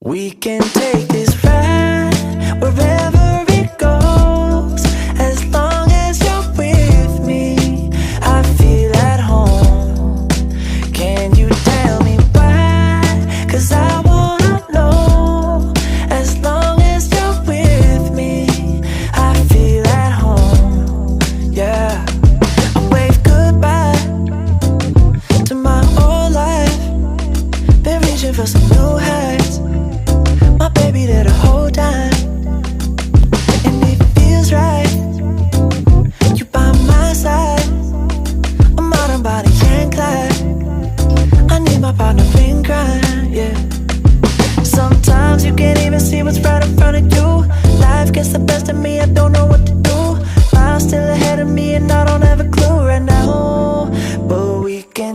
We can take this ride wherever it goes, as long as you're with me. I feel at home. Can you tell me why? 'Cause I wanna know. As long as you're with me, I feel at home. Yeah. I wave goodbye to my old life. Been reaching for some new heights. My baby there the whole time, and it feels right. You by my side. I'm out on body and Clyde. I need my partner in crime, yeah. Sometimes you can't even see what's right in front of you. Life gets the best of me, I don't know what to do. Miles still ahead of me and I don't have a clue right now. But we can